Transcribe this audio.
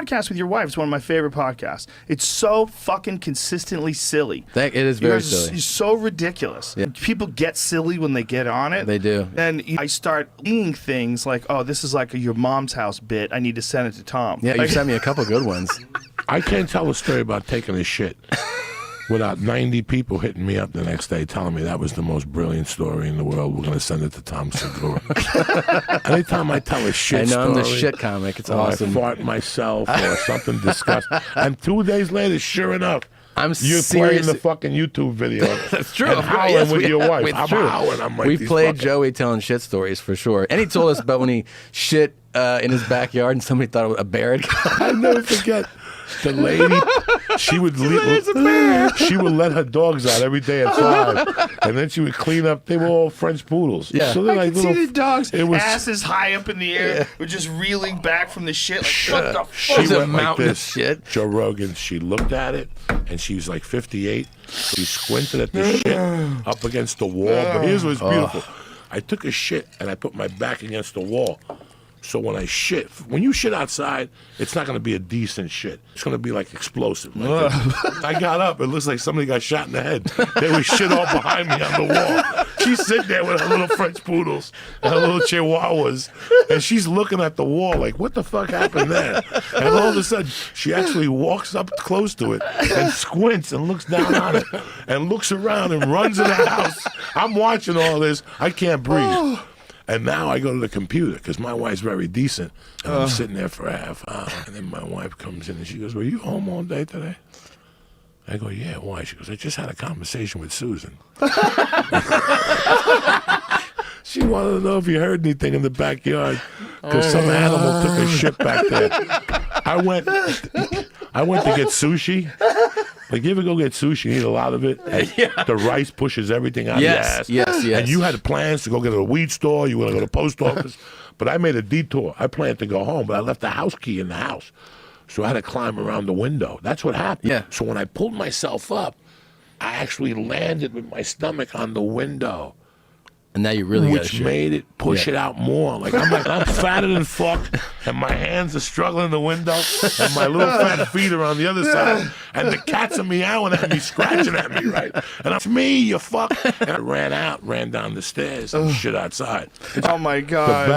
Podcast with your wife is one of my favorite podcasts. It's so fucking consistently silly. It is very silly. It's so ridiculous. Yeah. People get silly when they get on it. They do. And I start seeing things like, oh, this is like your mom's house bit. I need to send it to Tom. Yeah, you sent me a couple good ones. I can't tell a story about taking a shit without 90 people hitting me up the next day telling me that was the most brilliant story in the world. We're going to send it to Tom Segura. Anytime I tell a shit story. I know I'm the shit comic. It's awesome. I fart myself or something disgusting. And 2 days later, sure enough, you're playing the fucking YouTube video. That's true. And howling with your wife. I'm howling. I'm like, we played Joey telling shit stories for sure. And he told us about when he shit in his backyard and somebody thought a bear had come. I'll never forget. The lady, she would let her dogs out every day at 5, and then she would clean up. They were all French poodles. Yeah, so I could see the dogs' asses high up in the air, were just reeling back from the shit. Like, what the fuck? She went a like mountain this. Of shit. Joe Rogan. She looked at it, and she was like 58. She squinted at the shit up against the wall. But here's what's beautiful: I took a shit and I put my back against the wall. So when I shit, when you shit outside, it's not going to be a decent shit. It's going to be like explosive. Like I got up. It looks like somebody got shot in the head. There was shit all behind me on the wall. She's sitting there with her little French poodles and her little chihuahuas, and she's looking at the wall like, what the fuck happened there? And all of a sudden, she actually walks up close to it and squints and looks down on it and looks around and runs in the house. I'm watching all this. I can't breathe. And now I go to the computer because my wife's very decent. And I'm sitting there for a half hour. And then my wife comes in and she goes, were you home all day today? I go, yeah, why? She goes, I just had a conversation with Susan. She wanted to know if you heard anything in the backyard because some animal took a shit back there. I went to get sushi. Like, you ever go get sushi and eat a lot of it? And the rice pushes everything out of your ass. Yes. And you had plans to go get a weed store. You want to go to the post office. But I made a detour. I planned to go home, but I left the house key in the house. So I had to climb around the window. That's what happened. Yeah. So when I pulled myself up, I actually landed with my stomach on the window. And now you really got Which made it push it out more. Like I'm fatter than fuck, and my hands are struggling in the window, and my little fat feet are on the other side, and the cats are meowing at me, scratching at me, right? And it's me, you fuck. And I ran down the stairs and shit outside. Oh my God.